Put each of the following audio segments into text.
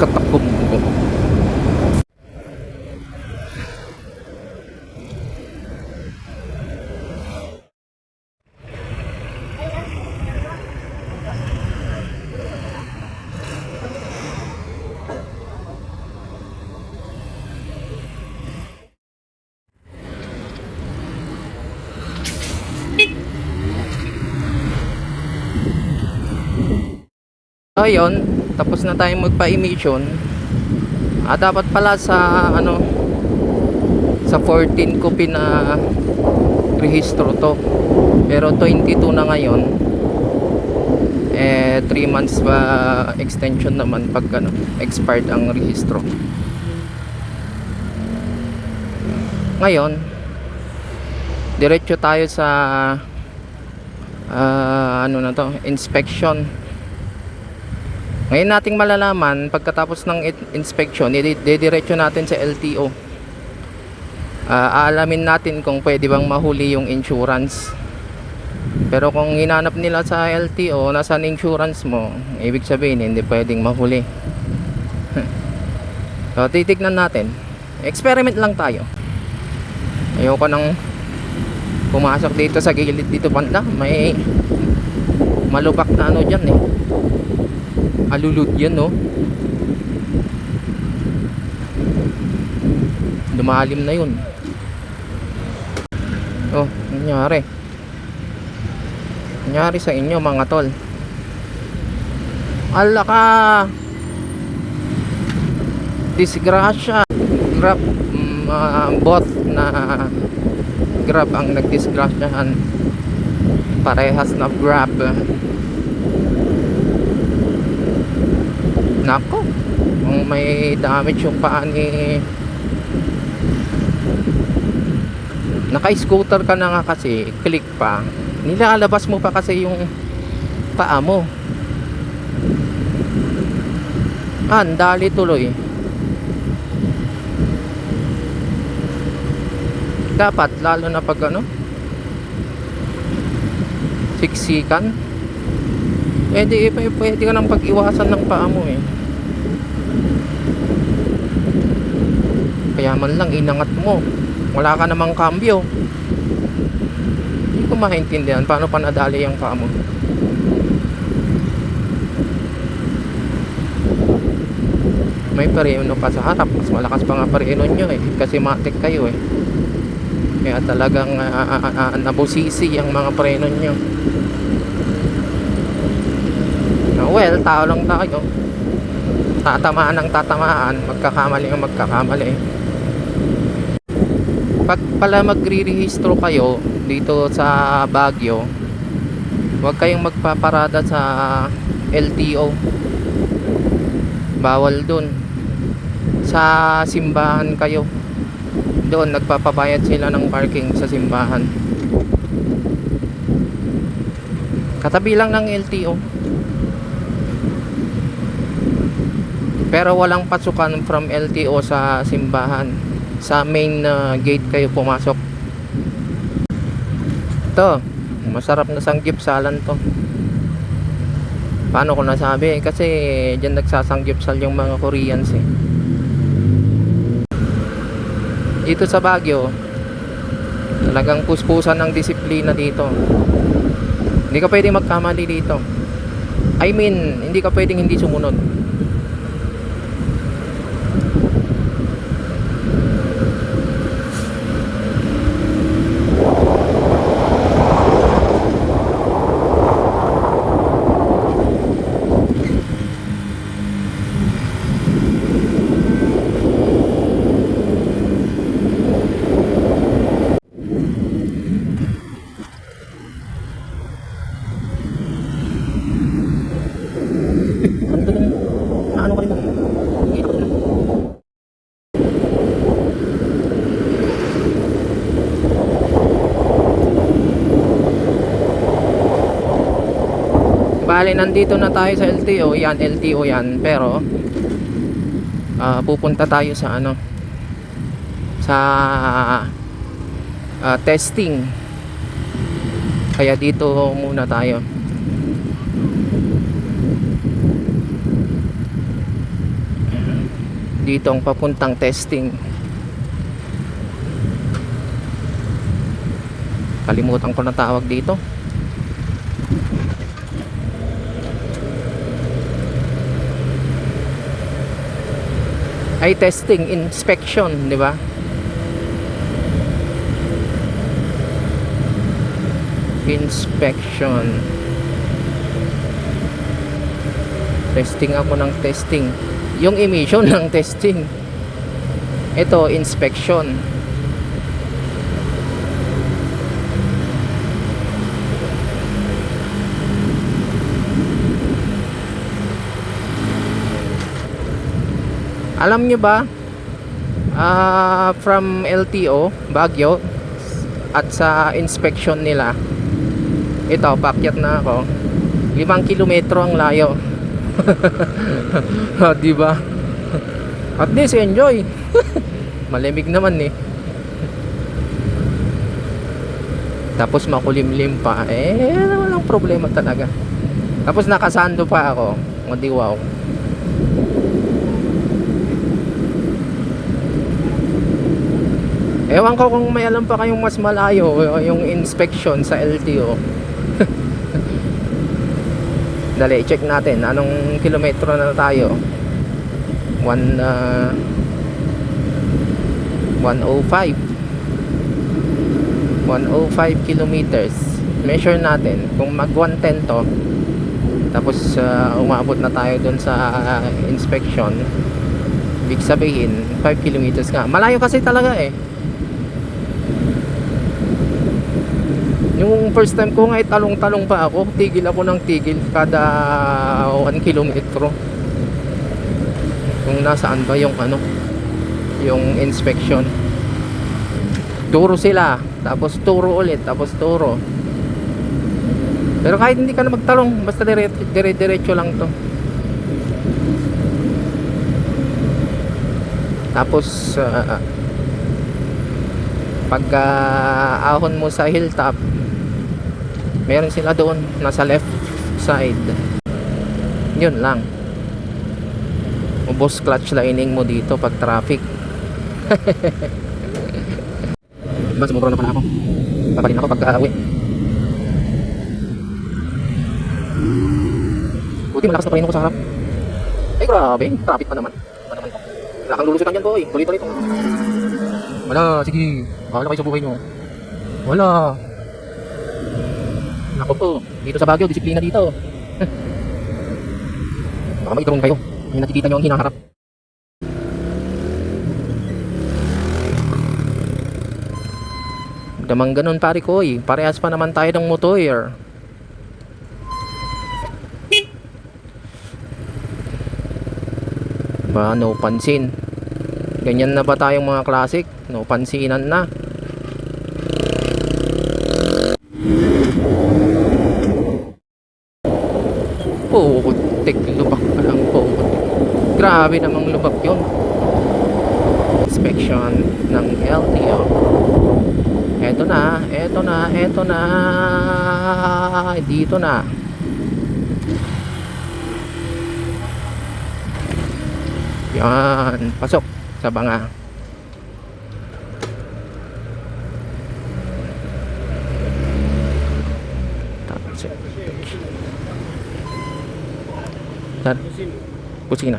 katakbo. Ayun, tapos na tayong magpa-emission. Dapat pala sa sa 14 ko rehistro to. Pero 22 na ngayon. 3 months pa extension naman pag expired ang rehistro. Ngayon, diretso tayo sa inspection. Ngayon nating malalaman pagkatapos ng inspection, didiretso natin sa LTO. Aalamin natin kung pwede bang mahuli yung insurance. Pero kung hinanap nila sa LTO, nasaan insurance mo, ibig sabihin hindi pwedeng mahuli. So titignan natin. Experiment lang tayo. Ayoko nang pumasok dito sa gilid dito banda. May malubak na dyan eh. Alulod yan, no? Lumalim na yun. Oh, nangyari. Nangyari sa inyo mga tol. Ala ka! Disgrasya. Grab bot na Grab ang nagdisgrasyahan. Parehas na Grab. Nako, kung may damage yung paa ni naka-scooter ka na nga kasi, click pa, nilalabas mo pa kasi yung paa mo. Dali tuloy. Dapat lalo na pag siksikan, pwede ka nang pag-iwasan ng paa mo eh. Kaya man lang inangat mo, wala ka namang kambyo. Hindi ko maintindihan paano pa nadali yung paa mo. May pareno pa sa harap, mas malakas pa nga pareno nyo eh, kasi matik kayo eh. Kaya talagang nabusisi yung mga preno nyo. Well, tao lang tayo. Tatamaan ng tatamaan, magkakamali ang magkakamali. Pag pala magre-rehistro kayo dito sa Baguio, huwag kayong magpaparada sa LTO. Bawal dun. Sa simbahan kayo. Doon nagpapabayad sila ng parking sa simbahan. Katabi lang ng LTO. Pero walang pasukan from LTO sa simbahan. Sa main gate kayo pumasok. Ito, masarap na sanggipsalan to. Paano ko nasabi? Kasi dyan nagsasanggipsal yung mga Koreans eh. Dito sa Baguio, talagang puspusan ng disiplina dito. Hindi ka pwedeng magkamali dito. I mean, hindi ka pwedeng hindi sumunod. Ano ka rin mo? Bale, nandito na tayo sa LTO. Yan, LTO yan. Pero pupunta tayo sa sa testing. Kaya dito muna tayo. dito ang papuntang testing. Kalimutan ko na tawag dito. Ay, testing, inspection, di ba? Inspection. Testing ako ng testing. Yung emission ng testing. Ito, inspection. Alam nyo ba, from LTO, Baguio, at sa inspection nila, ito, paakyat na ako, 5 kilometro ang layo. Diba? At least, enjoy. Malamig naman eh. Tapos makulimlim pa. Walang problema talaga. Tapos nakasando pa ako. O di wow. Ewan ko kung may alam pa kayong mas malayo yung inspection sa LTO. Dali, check natin anong kilometro na tayo. 105 kilometers. Measure natin kung mag 110 to. Tapos umabot na tayo dun sa inspection. Ibig sabihin 5 kilometers nga. Malayo kasi talaga eh. Yung first time ko nga talong-talong pa ako, tigil ako ng tigil kada 1 kilometro. Kung nasaan ba yung yung inspection. Turo sila, tapos turo ulit, tapos turo. Pero kahit hindi ka na magtalong, basta dire-diretso lang to. Tapos pagka ahon mo sa hilltop, meron sila doon nasa left side. Yun lang. Ubos clutch lining mo dito pag traffic. Mas sumubra na pala ako. Papalin ako pag uwi. Buti malakas na parin ako sa harap. Ay grabe, traffic pa naman. Wala kang lulusutan dyan boy. Tuloy-tuloy ito. Wala, sige. Bahala kayo sa buhay nyo. Wala. Ako po, dito sa Baguio, disiplina dito. Baka maitawin kayo. Yung nakikita nyo ang hinaharap. Damang ganun pare ko eh. Parehas pa naman tayo ng motor. Ba, no pansin. Ganyan na ba tayong mga classic? No pansinan na. Putik, lubak pa lang po. Grabe namang lubak yun. Inspection ng LTO. Eto na. Dito na. Yan, pasok sa banga. Kusina.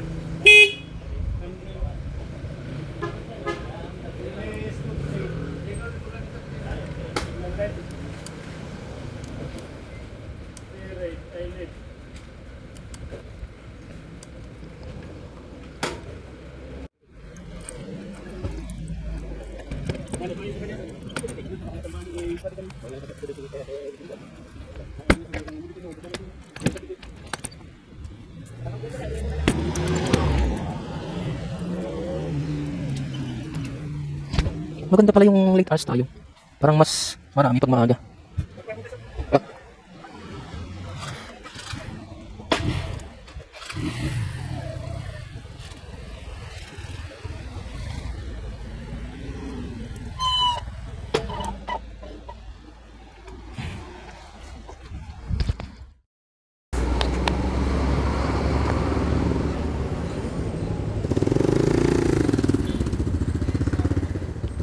Maganda pala yung late hours tayo. Parang mas marami pag maaga.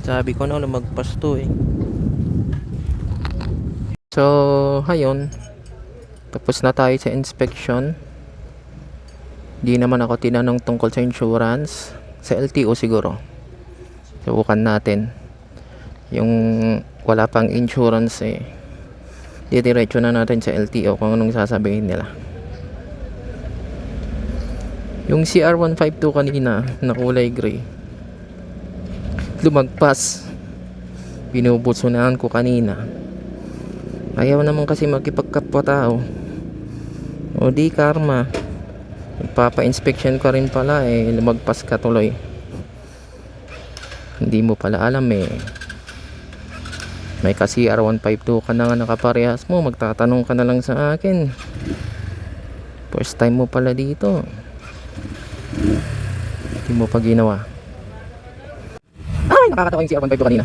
Sabi ko na lumagpas to eh. So, ayun. Tapos na tayo sa inspection. Di naman ako tinanong tungkol sa insurance. Sa LTO siguro. Subukan natin. Yung wala pang insurance eh. Didiretso na natin sa LTO kung anong sasabihin nila. Yung CR152 kanina na kulay gray, lumagpas. Binubusunahan ko kanina. Ayaw naman kasi makipagkapwa tao. O di karma. Papa-inspection ka rin pala eh, lumagpas ka tuloy. Hindi mo pala alam eh. May ka CR152 ka na nga nakaparehas mo, magtatanong ka na lang sa akin. First time mo pala dito. Hindi mo pa ginawa. Ay, nakakatawa yung CR152 kanina.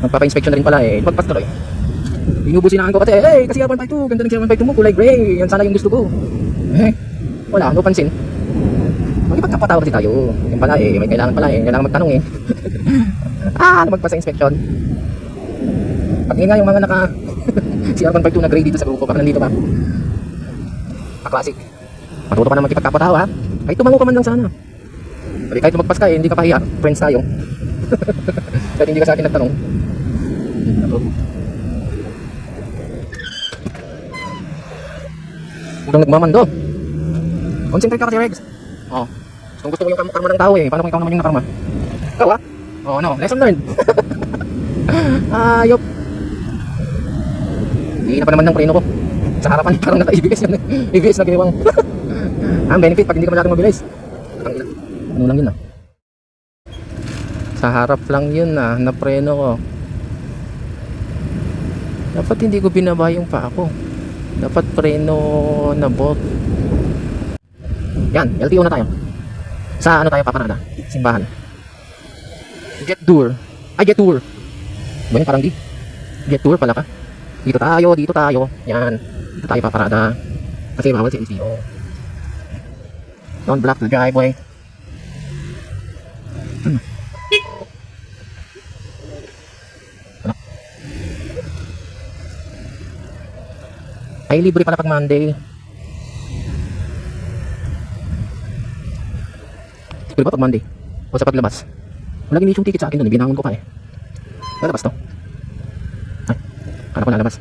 Magpapa-inspection na rin pala eh, lumagpas tuloy. Binubusinahan ko kasi, hey, kasi CR152, ganda ng CR152 mo, kulay gray, yan sana yung gusto ko. Eh, wala, no pansin. Magipagkapatawa kasi tayo. Yan pala eh, may kailangan pala eh, kailangan magtanong eh. Lumagpas sa inspection. Pagtingin nga yung mga naka CR152 na gray dito sa grupo, baka nandito pa. Classic. Matuto ka na magkipagkapatawa ha. Kahit tumango ka man lang sana. Kasi kahit lumagpas ka eh, hindi ka pahiya. Friends tayo. Kahit hindi ka sa akin nagtanong. Huwag nagmamando. Concentrate ka kasi, Regs. Oh. Kung gusto mo yung karma ng tao eh, paano kung ikaw naman yung nakarma? Ikaw ha? Oh, no. Lesson learned. Ayop. Hindi na pa naman ng preno ko. Sa harapan parang naka-ABS yan. ABS na ginawang. Ang benefit pag hindi ka masyadong mabilis. Ano lang yun ah. Sa harap lang yun ah, na preno ko. Dapat hindi ko binaba yung paa ko. Dapat preno na bolt. Yan, LTO na tayo. Sa ano tayo paparada? Simbahan. Jet tour. Ay, jet tour. Ba yan, parang di. Jet tour pala ka. Dito tayo, dito tayo. Yan. Dito tayo paparada. Kasi bawal sa LTO. Don't block the driveway. Ay, libre pala pag Monday. Libre ba pag Monday? O sa paglabas? Wala ginis yung ticket sa akin doon. Binangon ko pa eh. Lalabas to. Ay, kala ko lalabas.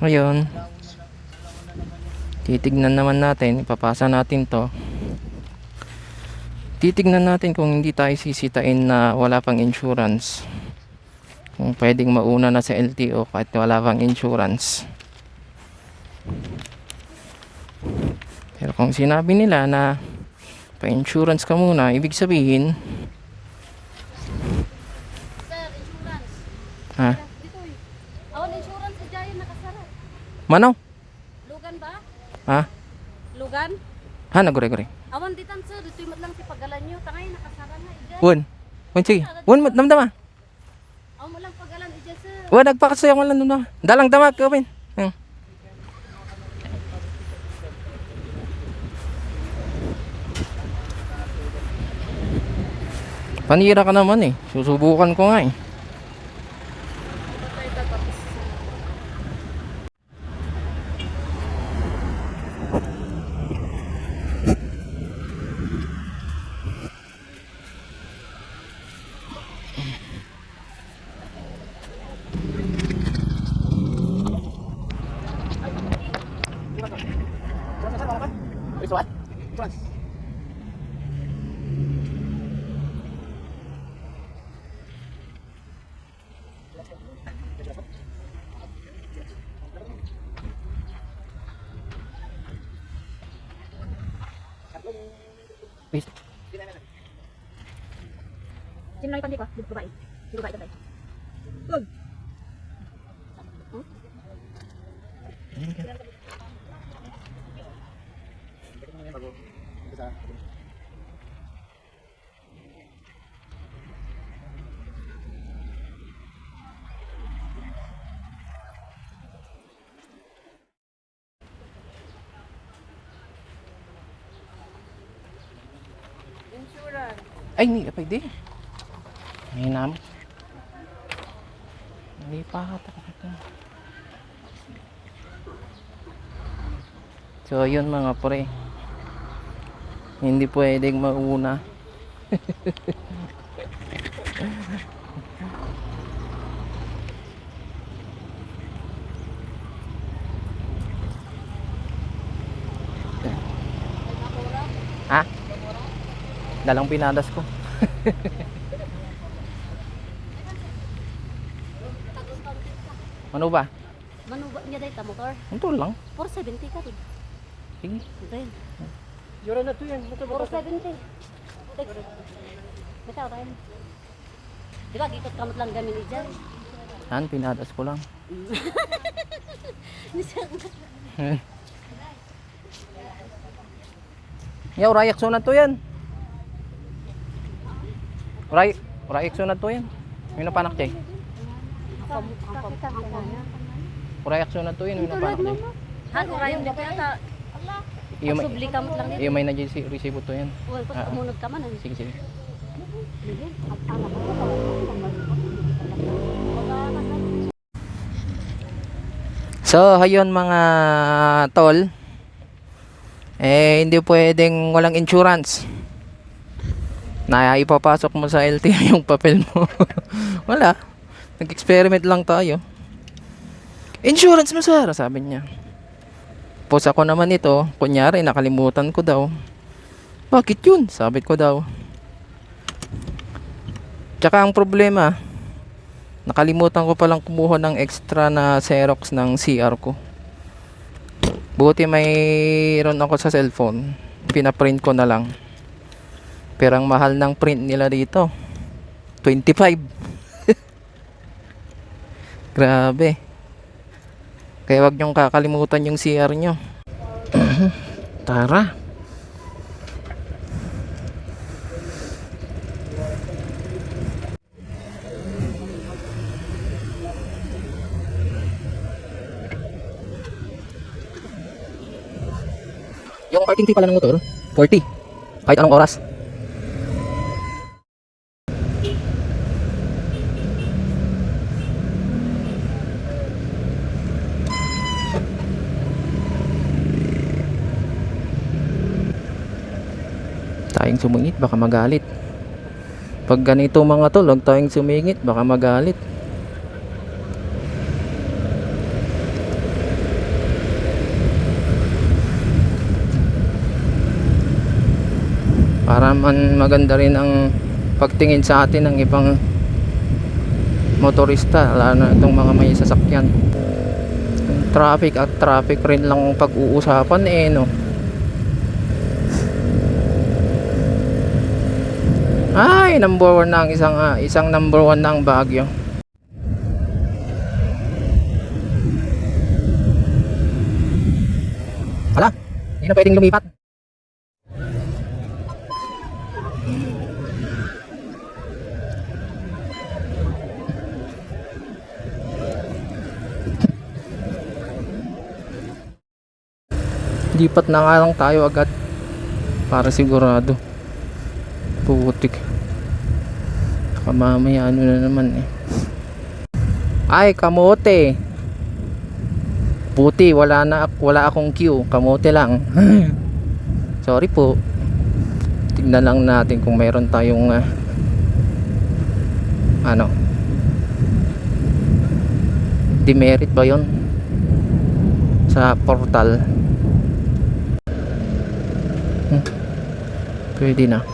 Ngayon, titignan naman natin. Ipapasa natin to. Titignan natin kung hindi tayo sisitain na wala pang insurance. Kung pwedeng mauna na sa LTO kahit wala pang insurance. Pero kung sinabi nila na pa-insurance ka muna, ibig sabihin Sir, insurance. ha? Dito eh. Awan insurance sa Giant nakasara. Mano? Lugan ba? Ha? Lugan? Ha, nagure-gure. Awan ditan sir, dito yung lang si pagalan nyo. Tangay nakasara na ija. Won. Won, sige. Won, damdama. Awan mo lang pagalan ija sir. Won, nagpakasayaw mo lang damdama. Dalang dama, Kevin. Panira ka naman eh. Susubukan ko nga eh. Please. Sino lang ipandi ko? Dito babae. Dito babae tatay. Ay, hindi pa pwede. Ay, naman. Hindi pa ata. So, yun mga pre. Hindi pwedeng mauna. Ha? Dalang pinadas ko. Ano ba? Manuba niya dahil ka motor. Ito lang. 470 ka rin. Sige. Dahil. Yura na to yan. 470. Bitaw tayo. Di ba, gikot kamot lang gamin ijan. Yan, pinadas ko lang. Yaw, rayak sunat to yan. Rayak sunat to yan. May napanak chay. Rayak sunat to yan. May napanak chay. Han, orayon dito yata. Iyo may, Subli kamot lang dito. iyo may na-receive to yan. Uy, pas kumunod ka man. Sige, sige. So, ayun mga tol. Hindi pwedeng walang insurance. Na ipapasok mo sa LTO yung papel mo. Wala. Nag-experiment lang tayo. Insurance mo sir, sabi niya. Post ako naman ito, kunyari nakalimutan ko daw. Bakit yun? Sabi ko daw. Tsaka ang problema, nakalimutan ko palang kumuha ng extra na Xerox ng CR ko. Buti mayroon ako sa cellphone. Pinaprint ko na lang. Pero ang mahal ng print nila dito, 25. Grabe. Kaya wag niyong kakalimutan yung CR nyo. Tara. Yung parking fee pala ng motor, 40. Kahit anong oras. Tayong sumingit, baka magalit. Pag ganito mga tol, huwag tayong sumingit, baka magalit. Para man maganda rin ang pagtingin sa atin ng ibang motorista, lalo na itong mga may sasakyan. Traffic at traffic rin lang pag-uusapan no. Ay, number 1 na ang isang number 1 na ang Baguio. Hala, hindi na pwedeng lumipat. Lipat na nga lang tayo agad para sigurado. Putik. Saka mamaya ano na naman eh. Ay, kamote. Puti, wala akong queue. Kamote lang. Sorry po. Tignan lang natin kung mayroon tayong demerit ba yon sa portal. Pwede na.